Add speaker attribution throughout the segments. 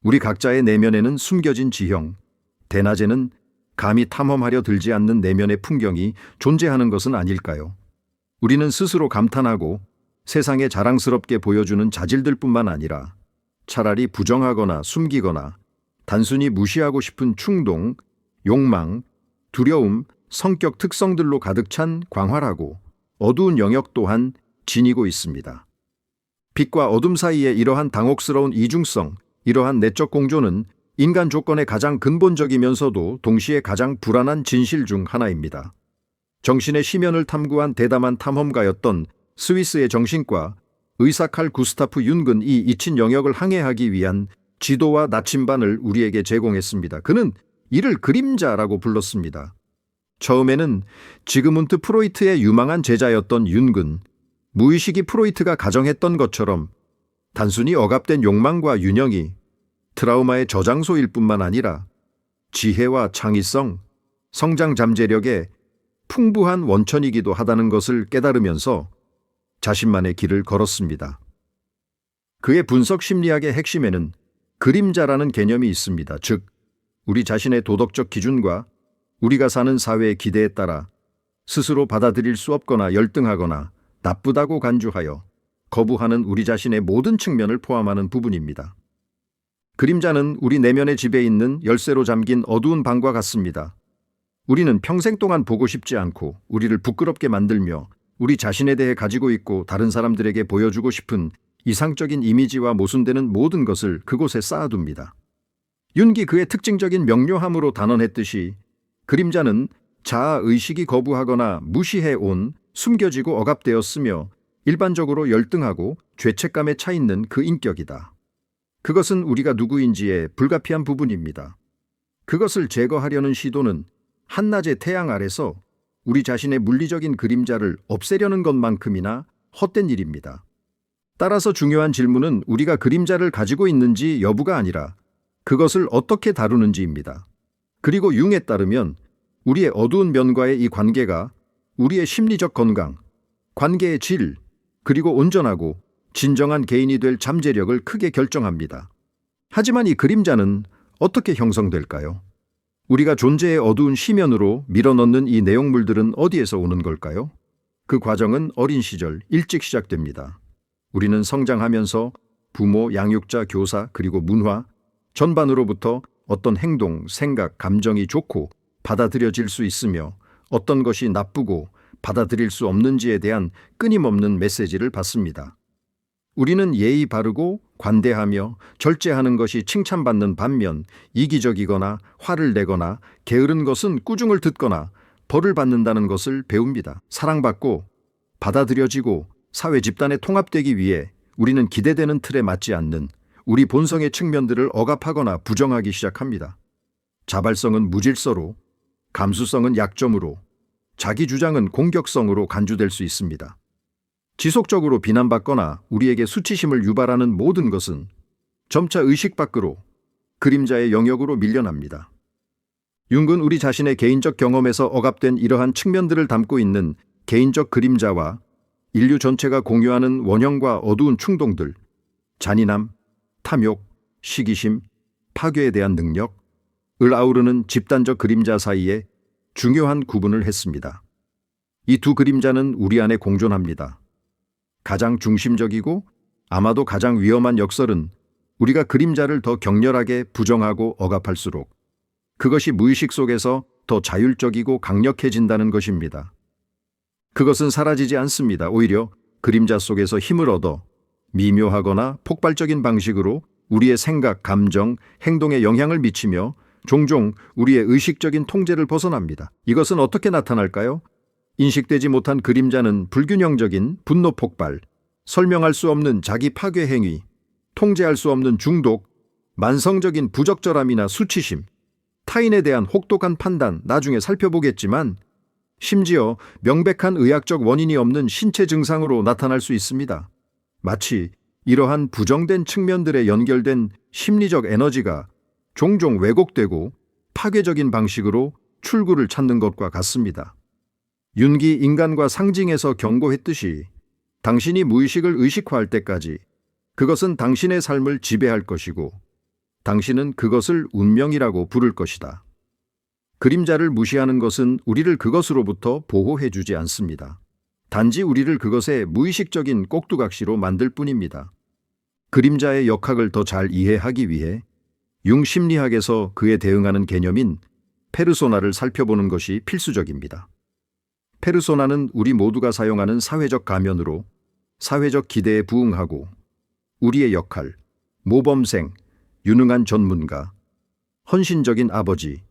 Speaker 1: 우리 각자의 내면에는 숨겨진 지형, 대낮에는 감히 탐험하려 들지 않는 내면의 풍경이 존재하는 것은 아닐까요? 우리는 스스로 감탄하고 세상에 자랑스럽게 보여주는 자질들 뿐만 아니라 차라리 부정하거나 숨기거나 단순히 무시하고 싶은 충동, 욕망, 두려움, 성격 특성들로 가득 찬 광활하고 어두운 영역 또한 지니고 있습니다. 빛과 어둠 사이에 이러한 당혹스러운 이중성, 이러한 내적 공조는 인간 조건의 가장 근본적이면서도 동시에 가장 불안한 진실 중 하나입니다. 정신의 심연을 탐구한 대담한 탐험가였던 스위스의 정신과 의사 칼 구스타프 융은 이 잊힌 영역을 항해하기 위한 지도와 나침반을 우리에게 제공했습니다. 그는 이를 그림자라고 불렀습니다. 처음에는 지그문트 프로이트의 유망한 제자였던 융은 무의식이 프로이트가 가정했던 것처럼 단순히 억압된 욕망과 윤영이 트라우마의 저장소일 뿐만 아니라 지혜와 창의성, 성장 잠재력의 풍부한 원천이기도 하다는 것을 깨달으면서 자신만의 길을 걸었습니다. 그의 분석 심리학의 핵심에는 그림자라는 개념이 있습니다. 즉, 우리 자신의 도덕적 기준과 우리가 사는 사회의 기대에 따라 스스로 받아들일 수 없거나 열등하거나 나쁘다고 간주하여 거부하는 우리 자신의 모든 측면을 포함하는 부분입니다. 그림자는 우리 내면의 집에 있는 열쇠로 잠긴 어두운 방과 같습니다. 우리는 평생 동안 보고 싶지 않고 우리를 부끄럽게 만들며 우리 자신에 대해 가지고 있고 다른 사람들에게 보여주고 싶은 이상적인 이미지와 모순되는 모든 것을 그곳에 쌓아둡니다. 융이 그의 특징적인 명료함으로 단언했듯이 그림자는 자아의식이 거부하거나 무시해온 숨겨지고 억압되었으며 일반적으로 열등하고 죄책감에 차 있는 그 인격이다. 그것은 우리가 누구인지의 불가피한 부분입니다. 그것을 제거하려는 시도는 한낮의 태양 아래서 우리 자신의 물리적인 그림자를 없애려는 것만큼이나 헛된 일입니다. 따라서 중요한 질문은 우리가 그림자를 가지고 있는지 여부가 아니라 그것을 어떻게 다루는지입니다. 그리고 융에 따르면 우리의 어두운 면과의 이 관계가 우리의 심리적 건강, 관계의 질, 그리고 온전하고 진정한 개인이 될 잠재력을 크게 결정합니다. 하지만 이 그림자는 어떻게 형성될까요? 우리가 존재의 어두운 심연으로 밀어넣는 이 내용물들은 어디에서 오는 걸까요? 그 과정은 어린 시절 일찍 시작됩니다. 우리는 성장하면서 부모, 양육자, 교사, 그리고 문화 전반으로부터 어떤 행동, 생각, 감정이 좋고 받아들여질 수 있으며 어떤 것이 나쁘고 받아들일 수 없는지에 대한 끊임없는 메시지를 받습니다. 우리는 예의 바르고 관대하며 절제하는 것이 칭찬받는 반면 이기적이거나 화를 내거나 게으른 것은 꾸중을 듣거나 벌을 받는다는 것을 배웁니다. 사랑받고 받아들여지고 사회 집단에 통합되기 위해 우리는 기대되는 틀에 맞지 않는 우리 본성의 측면들을 억압하거나 부정하기 시작합니다. 자발성은 무질서로, 감수성은 약점으로, 자기 주장은 공격성으로 간주될 수 있습니다. 지속적으로 비난받거나 우리에게 수치심을 유발하는 모든 것은 점차 의식 밖으로 그림자의 영역으로 밀려납니다. 융은 우리 자신의 개인적 경험에서 억압된 이러한 측면들을 담고 있는 개인적 그림자와 인류 전체가 공유하는 원형과 어두운 충동들, 잔인함, 탐욕, 시기심, 파괴에 대한 능력을 아우르는 집단적 그림자 사이에 중요한 구분을 했습니다. 이 두 그림자는 우리 안에 공존합니다. 가장 중심적이고 아마도 가장 위험한 역설은 우리가 그림자를 더 격렬하게 부정하고 억압할수록 그것이 무의식 속에서 더 자율적이고 강력해진다는 것입니다. 그것은 사라지지 않습니다. 오히려 그림자 속에서 힘을 얻어 미묘하거나 폭발적인 방식으로 우리의 생각, 감정, 행동에 영향을 미치며 종종 우리의 의식적인 통제를 벗어납니다. 이것은 어떻게 나타날까요? 인식되지 못한 그림자는 불균형적인 분노 폭발, 설명할 수 없는 자기 파괴 행위, 통제할 수 없는 중독, 만성적인 부적절함이나 수치심, 타인에 대한 혹독한 판단, 나중에 살펴보겠지만 심지어 명백한 의학적 원인이 없는 신체 증상으로 나타날 수 있습니다. 마치 이러한 부정된 측면들에 연결된 심리적 에너지가 종종 왜곡되고 파괴적인 방식으로 출구를 찾는 것과 같습니다. 융이 인간과 상징에서 경고했듯이 당신이 무의식을 의식화할 때까지 그것은 당신의 삶을 지배할 것이고 당신은 그것을 운명이라고 부를 것이다. 그림자를 무시하는 것은 우리를 그것으로부터 보호해주지 않습니다. 단지 우리를 그것의 무의식적인 꼭두각시로 만들 뿐입니다. 그림자의 역학을 더 잘 이해하기 위해 융심리학에서 그에 대응하는 개념인 페르소나를 살펴보는 것이 필수적입니다. 페르소나는 우리 모두가 사용하는 사회적 가면으로 사회적 기대에 부응하고 우리의 역할, 모범생, 유능한 전문가, 헌신적인 아버지,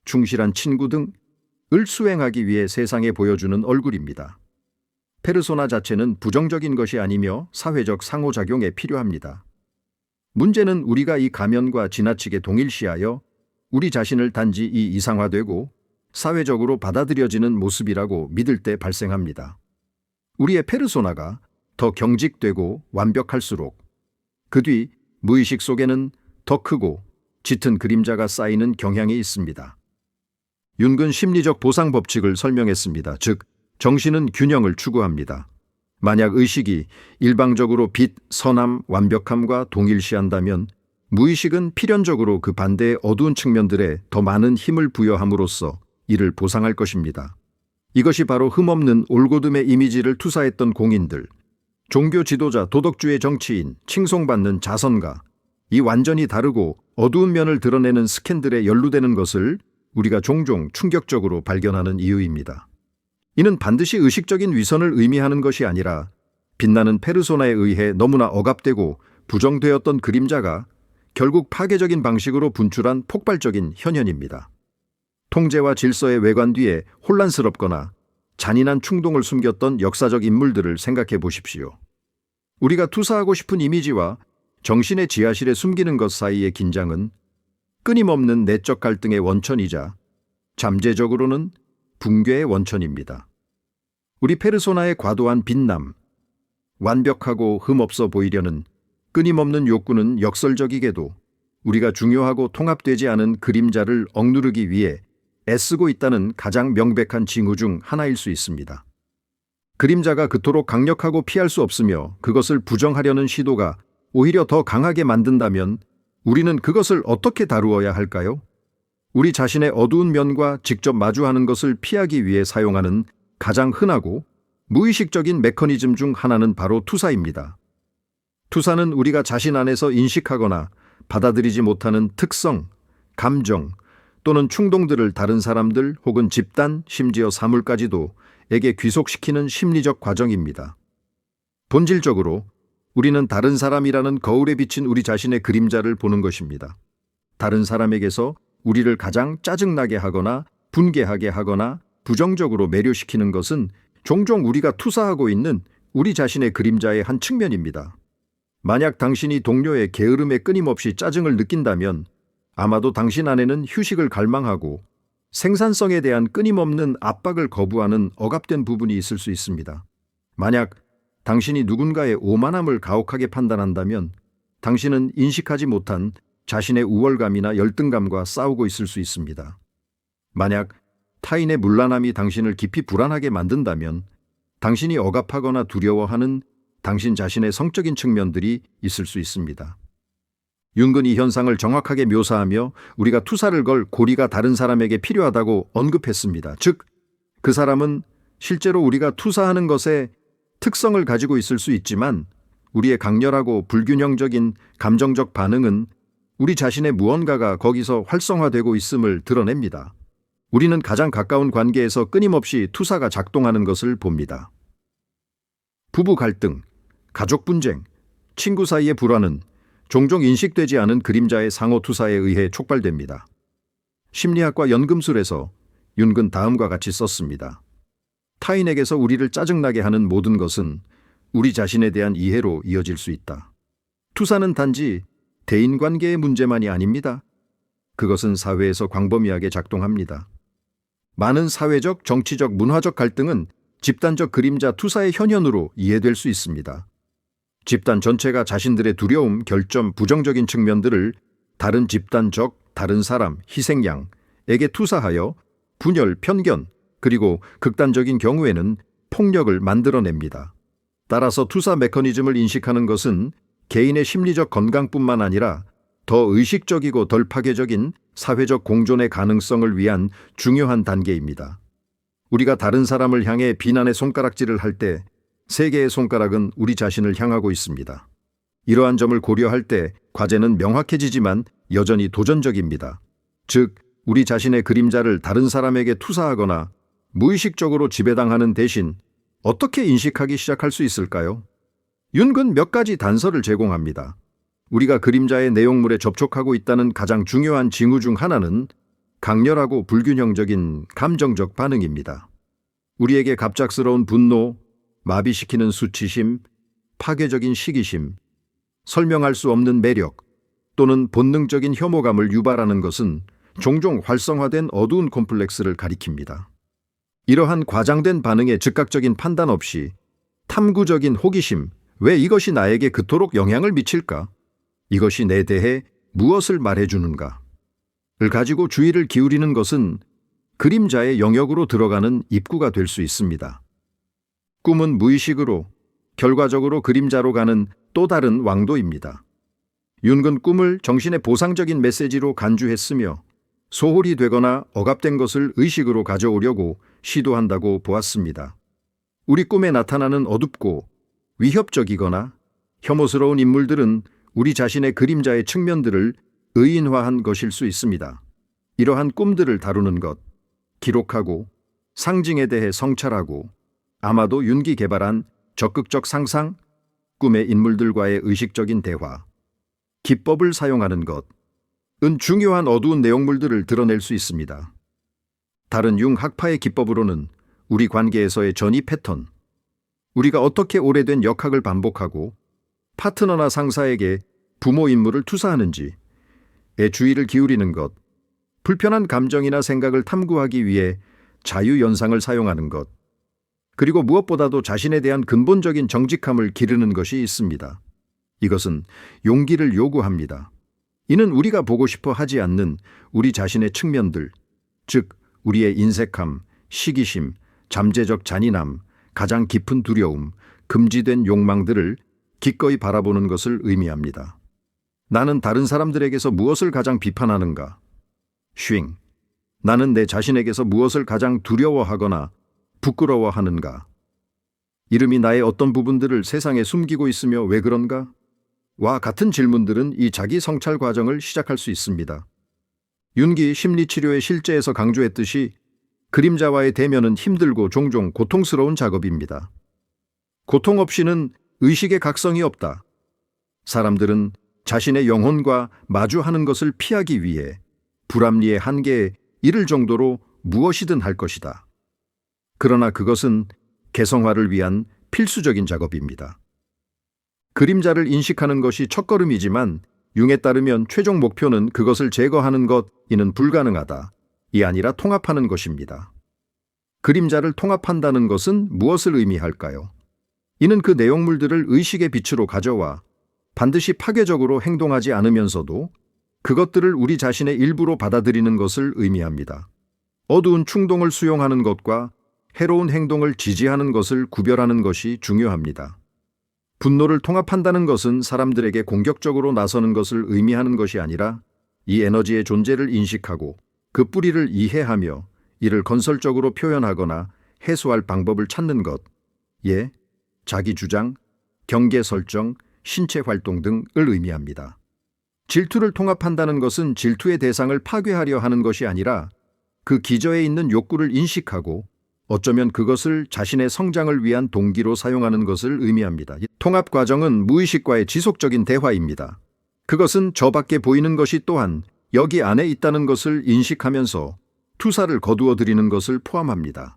Speaker 1: 충실한 친구 등을 수행하기 위해 세상에 보여주는 얼굴입니다. 페르소나 자체는 부정적인 것이 아니며 사회적 상호작용에 필요합니다. 문제는 우리가 이 가면과 지나치게 동일시하여 우리 자신을 단지 이 이상화되고 사회적으로 받아들여지는 모습이라고 믿을 때 발생합니다. 우리의 페르소나가 더 경직되고 완벽할수록 그 뒤 무의식 속에는 더 크고 짙은 그림자가 쌓이는 경향이 있습니다. 윤근 심리적 보상 법칙을 설명했습니다. 즉, 정신은 균형을 추구합니다. 만약 의식이 일방적으로 빛, 선함, 완벽함과 동일시한다면 무의식은 필연적으로 그 반대의 어두운 측면들에 더 많은 힘을 부여함으로써 이를 보상할 것입니다. 이것이 바로 흠없는 올고듬의 이미지를 투사했던 공인들, 종교 지도자, 도덕주의 정치인, 칭송받는 자선가, 이 완전히 다르고 어두운 면을 드러내는 스캔들에 연루되는 것을 우리가 종종 충격적으로 발견하는 이유입니다. 이는 반드시 의식적인 위선을 의미하는 것이 아니라 빛나는 페르소나에 의해 너무나 억압되고 부정되었던 그림자가 결국 파괴적인 방식으로 분출한 폭발적인 현현입니다. 통제와 질서의 외관 뒤에 혼란스럽거나 잔인한 충동을 숨겼던 역사적 인물들을 생각해 보십시오. 우리가 투사하고 싶은 이미지와 정신의 지하실에 숨기는 것 사이의 긴장은 끊임없는 내적 갈등의 원천이자 잠재적으로는 붕괴의 원천입니다. 우리 페르소나의 과도한 빛남, 완벽하고 흠없어 보이려는 끊임없는 욕구는 역설적이게도 우리가 중요하고 통합되지 않은 그림자를 억누르기 위해 애쓰고 있다는 가장 명백한 징후 중 하나일 수 있습니다. 그림자가 그토록 강력하고 피할 수 없으며 그것을 부정하려는 시도가 오히려 더 강하게 만든다면 우리는 그것을 어떻게 다루어야 할까요? 우리 자신의 어두운 면과 직접 마주하는 것을 피하기 위해 사용하는 가장 흔하고 무의식적인 메커니즘 중 하나는 바로 투사입니다. 투사는 우리가 자신 안에서 인식하거나 받아들이지 못하는 특성, 감정 또는 충동들을 다른 사람들 혹은 집단, 심지어 사물까지도 에게 귀속시키는 심리적 과정입니다. 본질적으로 우리는 다른 사람이라는 거울에 비친 우리 자신의 그림자를 보는 것입니다. 다른 사람에게서 우리를 가장 짜증나게 하거나 분개하게 하거나 부정적으로 매료시키는 것은 종종 우리가 투사하고 있는 우리 자신의 그림자의 한 측면입니다. 만약 당신이 동료의 게으름에 끊임없이 짜증을 느낀다면 아마도 당신 안에는 휴식을 갈망하고 생산성에 대한 끊임없는 압박을 거부하는 억압된 부분이 있을 수 있습니다. 만약 당신이 누군가의 오만함을 가혹하게 판단한다면 당신은 인식하지 못한 자신의 우월감이나 열등감과 싸우고 있을 수 있습니다. 만약 타인의 문란함이 당신을 깊이 불안하게 만든다면 당신이 억압하거나 두려워하는 당신 자신의 성적인 측면들이 있을 수 있습니다. 윤근 이 현상을 정확하게 묘사하며 우리가 투사를 걸 고리가 다른 사람에게 필요하다고 언급했습니다. 즉, 그 사람은 실제로 우리가 투사하는 것에 특성을 가지고 있을 수 있지만 우리의 강렬하고 불균형적인 감정적 반응은 우리 자신의 무언가가 거기서 활성화되고 있음을 드러냅니다. 우리는 가장 가까운 관계에서 끊임없이 투사가 작동하는 것을 봅니다. 부부 갈등, 가족 분쟁, 친구 사이의 불화는 종종 인식되지 않은 그림자의 상호 투사에 의해 촉발됩니다. 심리학과 연금술에서 윤근 다음과 같이 썼습니다. 타인에게서 우리를 짜증나게 하는 모든 것은 우리 자신에 대한 이해로 이어질 수 있다. 투사는 단지 대인관계의 문제만이 아닙니다. 그것은 사회에서 광범위하게 작동합니다. 많은 사회적, 정치적, 문화적 갈등은 집단적 그림자 투사의 현현으로 이해될 수 있습니다. 집단 전체가 자신들의 두려움, 결점, 부정적인 측면들을 다른 집단적, 다른 사람, 희생양에게 투사하여 분열, 편견, 그리고 극단적인 경우에는 폭력을 만들어냅니다. 따라서 투사 메커니즘을 인식하는 것은 개인의 심리적 건강뿐만 아니라 더 의식적이고 덜 파괴적인 사회적 공존의 가능성을 위한 중요한 단계입니다. 우리가 다른 사람을 향해 비난의 손가락질을 할 때 세 개의 손가락은 우리 자신을 향하고 있습니다. 이러한 점을 고려할 때 과제는 명확해지지만 여전히 도전적입니다. 즉, 우리 자신의 그림자를 다른 사람에게 투사하거나 무의식적으로 지배당하는 대신 어떻게 인식하기 시작할 수 있을까요? 윤근 몇 가지 단서를 제공합니다. 우리가 그림자의 내용물에 접촉하고 있다는 가장 중요한 징후 중 하나는 강렬하고 불균형적인 감정적 반응입니다. 우리에게 갑작스러운 분노, 마비시키는 수치심, 파괴적인 시기심, 설명할 수 없는 매력 또는 본능적인 혐오감을 유발하는 것은 종종 활성화된 어두운 콤플렉스를 가리킵니다. 이러한 과장된 반응에 즉각적인 판단 없이 탐구적인 호기심, 왜 이것이 나에게 그토록 영향을 미칠까? 이것이 내 대해 무엇을 말해주는가? 를 가지고 주의를 기울이는 것은 그림자의 영역으로 들어가는 입구가 될 수 있습니다. 꿈은 무의식으로, 결과적으로 그림자로 가는 또 다른 왕도입니다. 윤근 꿈을 정신의 보상적인 메시지로 간주했으며 소홀히 되거나 억압된 것을 의식으로 가져오려고 시도한다고 보았습니다. 우리 꿈에 나타나는 어둡고 위협적이거나 혐오스러운 인물들은 우리 자신의 그림자의 측면들을 의인화한 것일 수 있습니다. 이러한 꿈들을 다루는 것, 기록하고 상징에 대해 성찰하고 아마도 윤기 개발한 적극적 상상, 꿈의 인물들과의 의식적인 대화, 기법을 사용하는 것은 중요한 어두운 내용물들을 드러낼 수 있습니다. 다른 융 학파의 기법으로는 우리 관계에서의 전이 패턴, 우리가 어떻게 오래된 역학을 반복하고 파트너나 상사에게 부모 인물을 투사하는지에 주의를 기울이는 것, 불편한 감정이나 생각을 탐구하기 위해 자유연상을 사용하는 것, 그리고 무엇보다도 자신에 대한 근본적인 정직함을 기르는 것이 있습니다. 이것은 용기를 요구합니다. 이는 우리가 보고 싶어 하지 않는 우리 자신의 측면들, 즉 우리의 인색함, 시기심, 잠재적 잔인함, 가장 깊은 두려움, 금지된 욕망들을 기꺼이 바라보는 것을 의미합니다. 나는 다른 사람들에게서 무엇을 가장 비판하는가? 쉥. 나는 내 자신에게서 무엇을 가장 두려워하거나 부끄러워하는가? 이름이 나의 어떤 부분들을 세상에 숨기고 있으며 왜 그런가? 와 같은 질문들은 이 자기 성찰 과정을 시작할 수 있습니다. 윤기 심리치료의 실제에서 강조했듯이 그림자와의 대면은 힘들고 종종 고통스러운 작업입니다. 고통 없이는 의식의 각성이 없다. 사람들은 자신의 영혼과 마주하는 것을 피하기 위해 불합리의 한계에 이를 정도로 무엇이든 할 것이다. 그러나 그것은 개성화를 위한 필수적인 작업입니다. 그림자를 인식하는 것이 첫걸음이지만 융에 따르면 최종 목표는 그것을 제거하는 이는 불가능하다. 이 아니라 통합하는 것입니다. 그림자를 통합한다는 것은 무엇을 의미할까요? 이는 그 내용물들을 의식의 빛으로 가져와 반드시 파괴적으로 행동하지 않으면서도 그것들을 우리 자신의 일부로 받아들이는 것을 의미합니다. 어두운 충동을 수용하는 것과 해로운 행동을 지지하는 것을 구별하는 것이 중요합니다. 분노를 통합한다는 것은 사람들에게 공격적으로 나서는 것을 의미하는 것이 아니라 이 에너지의 존재를 인식하고 그 뿌리를 이해하며 이를 건설적으로 표현하거나 해소할 방법을 찾는 것, 자기 주장, 경계 설정, 신체 활동 등을 의미합니다. 질투를 통합한다는 것은 질투의 대상을 파괴하려 하는 것이 아니라 그 기저에 있는 욕구를 인식하고 어쩌면 그것을 자신의 성장을 위한 동기로 사용하는 것을 의미합니다. 통합 과정은 무의식과의 지속적인 대화입니다. 그것은 저 밖에 보이는 것이 또한 여기 안에 있다는 것을 인식하면서 투사를 거두어 들이는 것을 포함합니다.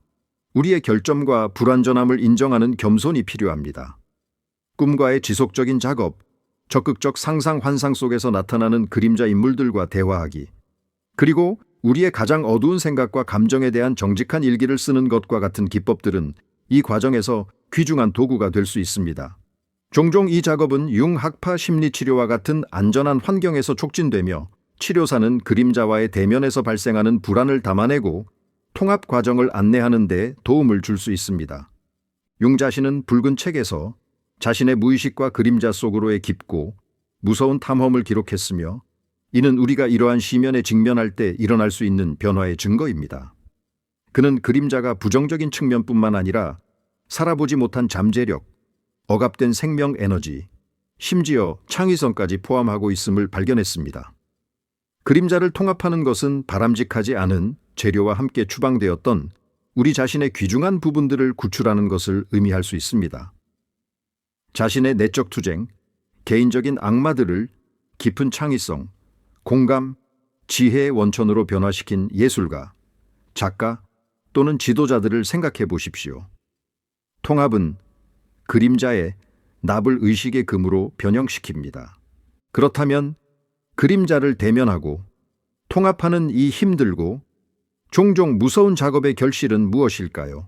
Speaker 1: 우리의 결점과 불완전함을 인정하는 겸손이 필요합니다. 꿈과의 지속적인 작업, 적극적 상상 환상 속에서 나타나는 그림자 인물들과 대화하기, 그리고 우리의 가장 어두운 생각과 감정에 대한 정직한 일기를 쓰는 것과 같은 기법들은 이 과정에서 귀중한 도구가 될 수 있습니다. 종종 이 작업은 융학파 심리치료와 같은 안전한 환경에서 촉진되며 치료사는 그림자와의 대면에서 발생하는 불안을 담아내고 통합 과정을 안내하는 데 도움을 줄 수 있습니다. 융 자신은 붉은 책에서 자신의 무의식과 그림자 속으로의 깊고 무서운 탐험을 기록했으며 이는 우리가 이러한 시면에 직면할 때 일어날 수 있는 변화의 증거입니다. 그는 그림자가 부정적인 측면뿐만 아니라 살아보지 못한 잠재력, 억압된 생명 에너지, 심지어 창의성까지 포함하고 있음을 발견했습니다. 그림자를 통합하는 것은 바람직하지 않은 재료와 함께 추방되었던 우리 자신의 귀중한 부분들을 구출하는 것을 의미할 수 있습니다. 자신의 내적 투쟁, 개인적인 악마들을 깊은 창의성, 공감, 지혜의 원천으로 변화시킨 예술가, 작가 또는 지도자들을 생각해 보십시오. 통합은 그림자의 납을 의식의 금으로 변형시킵니다. 그렇다면 그림자를 대면하고 통합하는 이 힘들고 종종 무서운 작업의 결실은 무엇일까요?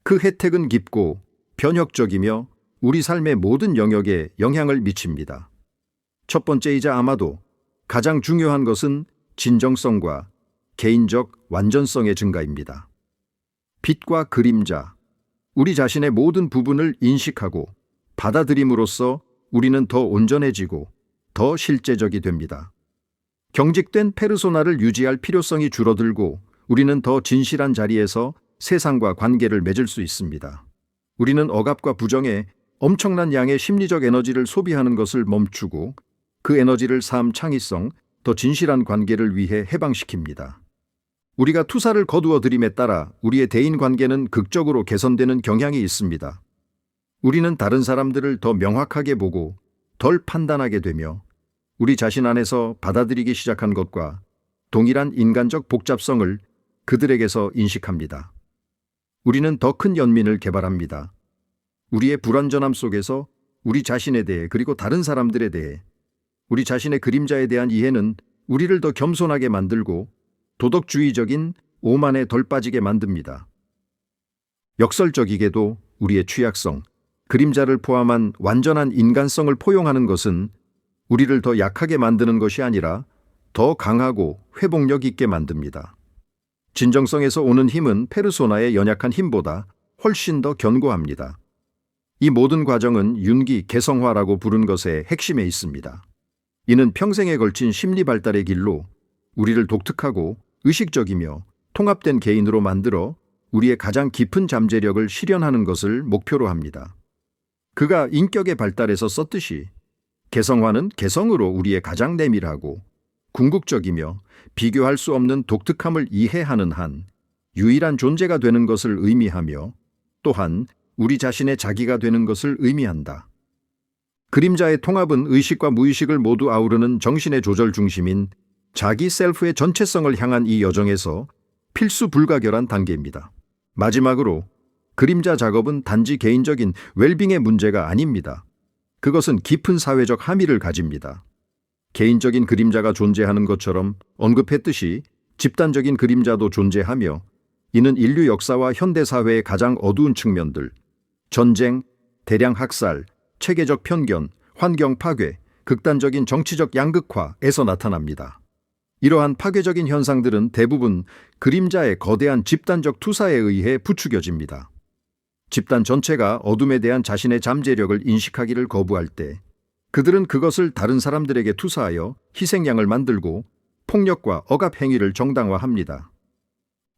Speaker 1: 그 혜택은 깊고 변혁적이며 우리 삶의 모든 영역에 영향을 미칩니다. 첫 번째이자 아마도 가장 중요한 것은 진정성과 개인적 완전성의 증가입니다. 빛과 그림자, 우리 자신의 모든 부분을 인식하고 받아들임으로써 우리는 더 온전해지고 더 실제적이 됩니다. 경직된 페르소나를 유지할 필요성이 줄어들고 우리는 더 진실한 자리에서 세상과 관계를 맺을 수 있습니다. 우리는 억압과 부정에 엄청난 양의 심리적 에너지를 소비하는 것을 멈추고 그 에너지를 삶 창의성, 더 진실한 관계를 위해 해방시킵니다. 우리가 투사를 거두어 들임에 따라 우리의 대인 관계는 극적으로 개선되는 경향이 있습니다. 우리는 다른 사람들을 더 명확하게 보고 덜 판단하게 되며 우리 자신 안에서 받아들이기 시작한 것과 동일한 인간적 복잡성을 그들에게서 인식합니다. 우리는 더 큰 연민을 개발합니다. 우리의 불완전함 속에서 우리 자신에 대해 그리고 다른 사람들에 대해 우리 자신의 그림자에 대한 이해는 우리를 더 겸손하게 만들고 도덕주의적인 오만에 덜 빠지게 만듭니다. 역설적이게도 우리의 취약성, 그림자를 포함한 완전한 인간성을 포용하는 것은 우리를 더 약하게 만드는 것이 아니라 더 강하고 회복력 있게 만듭니다. 진정성에서 오는 힘은 페르소나의 연약한 힘보다 훨씬 더 견고합니다. 이 모든 과정은 윤기 개성화라고 부른 것의 핵심에 있습니다. 이는 평생에 걸친 심리 발달의 길로 우리를 독특하고 의식적이며 통합된 개인으로 만들어 우리의 가장 깊은 잠재력을 실현하는 것을 목표로 합니다. 그가 인격의 발달에서 썼듯이 개성화는 개성으로 우리의 가장 내밀하고 궁극적이며 비교할 수 없는 독특함을 이해하는 한 유일한 존재가 되는 것을 의미하며 또한 우리 자신의 자기가 되는 것을 의미한다. 그림자의 통합은 의식과 무의식을 모두 아우르는 정신의 조절 중심인 자기 셀프의 전체성을 향한 이 여정에서 필수 불가결한 단계입니다. 마지막으로 그림자 작업은 단지 개인적인 웰빙의 문제가 아닙니다. 그것은 깊은 사회적 함의를 가집니다. 개인적인 그림자가 존재하는 것처럼 언급했듯이 집단적인 그림자도 존재하며 이는 인류 역사와 현대사회의 가장 어두운 측면들, 전쟁, 대량 학살, 체계적 편견, 환경 파괴, 극단적인 정치적 양극화에서 나타납니다. 이러한 파괴적인 현상들은 대부분 그림자의 거대한 집단적 투사에 의해 부추겨집니다. 집단 전체가 어둠에 대한 자신의 잠재력을 인식하기를 거부할 때 그들은 그것을 다른 사람들에게 투사하여 희생양을 만들고 폭력과 억압 행위를 정당화합니다.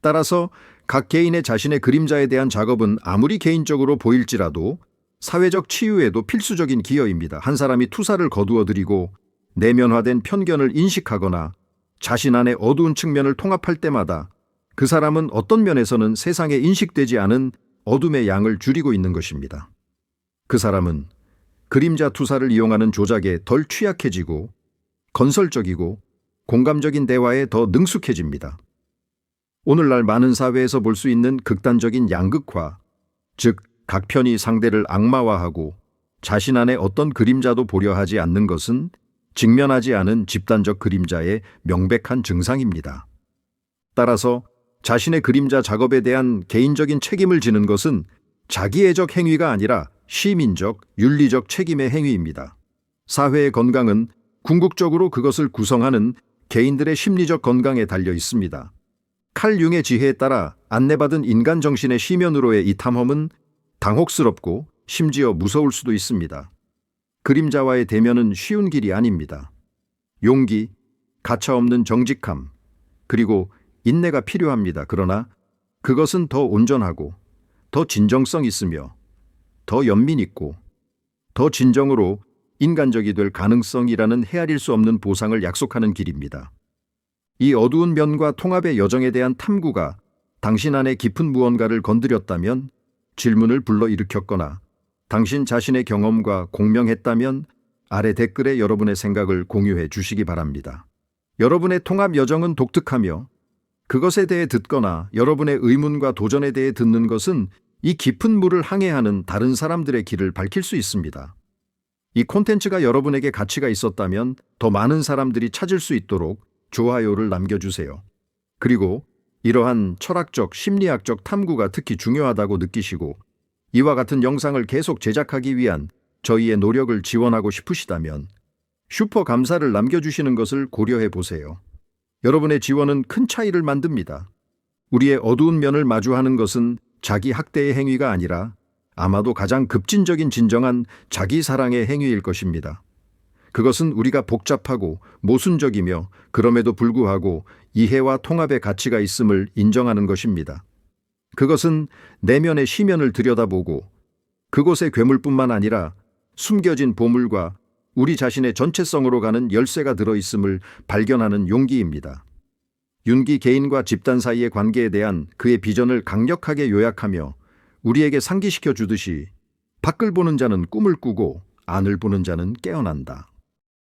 Speaker 1: 따라서 각 개인의 자신의 그림자에 대한 작업은 아무리 개인적으로 보일지라도 사회적 치유에도 필수적인 기여입니다. 한 사람이 투사를 거두어들이고 내면화된 편견을 인식하거나 자신 안의 어두운 측면을 통합할 때마다 그 사람은 어떤 면에서는 세상에 인식되지 않은 어둠의 양을 줄이고 있는 것입니다. 그 사람은 그림자 투사를 이용하는 조작에 덜 취약해지고 건설적이고 공감적인 대화에 더 능숙해집니다. 오늘날 많은 사회에서 볼 수 있는 극단적인 양극화, 즉 각 편이 상대를 악마화하고 자신 안에 어떤 그림자도 보려 하지 않는 것은 직면하지 않은 집단적 그림자의 명백한 증상입니다. 따라서 자신의 그림자 작업에 대한 개인적인 책임을 지는 것은 자기애적 행위가 아니라 시민적, 윤리적 책임의 행위입니다. 사회의 건강은 궁극적으로 그것을 구성하는 개인들의 심리적 건강에 달려 있습니다. 칼 융의 지혜에 따라 안내받은 인간 정신의 시면으로의 이 탐험은 당혹스럽고 심지어 무서울 수도 있습니다. 그림자와의 대면은 쉬운 길이 아닙니다. 용기, 가차없는 정직함, 그리고 인내가 필요합니다. 그러나 그것은 더 온전하고 더 진정성 있으며 더 연민 있고 더 진정으로 인간적이 될 가능성이라는 헤아릴 수 없는 보상을 약속하는 길입니다. 이 어두운 면과 통합의 여정에 대한 탐구가 당신 안에 깊은 무언가를 건드렸다면 질문을 불러일으켰거나 당신 자신의 경험과 공명했다면 아래 댓글에 여러분의 생각을 공유해 주시기 바랍니다. 여러분의 통합 여정은 독특하며 그것에 대해 듣거나 여러분의 의문과 도전에 대해 듣는 것은 이 깊은 물을 항해하는 다른 사람들의 길을 밝힐 수 있습니다. 이 콘텐츠가 여러분에게 가치가 있었다면 더 많은 사람들이 찾을 수 있도록 좋아요를 남겨주세요. 그리고 이러한 철학적, 심리학적 탐구가 특히 중요하다고 느끼시고 이와 같은 영상을 계속 제작하기 위한 저희의 노력을 지원하고 싶으시다면 슈퍼 감사를 남겨주시는 것을 고려해 보세요. 여러분의 지원은 큰 차이를 만듭니다. 우리의 어두운 면을 마주하는 것은 자기 학대의 행위가 아니라 아마도 가장 급진적인 진정한 자기 사랑의 행위일 것입니다. 그것은 우리가 복잡하고 모순적이며 그럼에도 불구하고 이해와 통합의 가치가 있음을 인정하는 것입니다. 그것은 내면의 시면을 들여다보고 그곳의 괴물뿐만 아니라 숨겨진 보물과 우리 자신의 전체성으로 가는 열쇠가 들어있음을 발견하는 용기입니다. 윤기 개인과 집단 사이의 관계에 대한 그의 비전을 강력하게 요약하며 우리에게 상기시켜 주듯이 밖을 보는 자는 꿈을 꾸고 안을 보는 자는 깨어난다.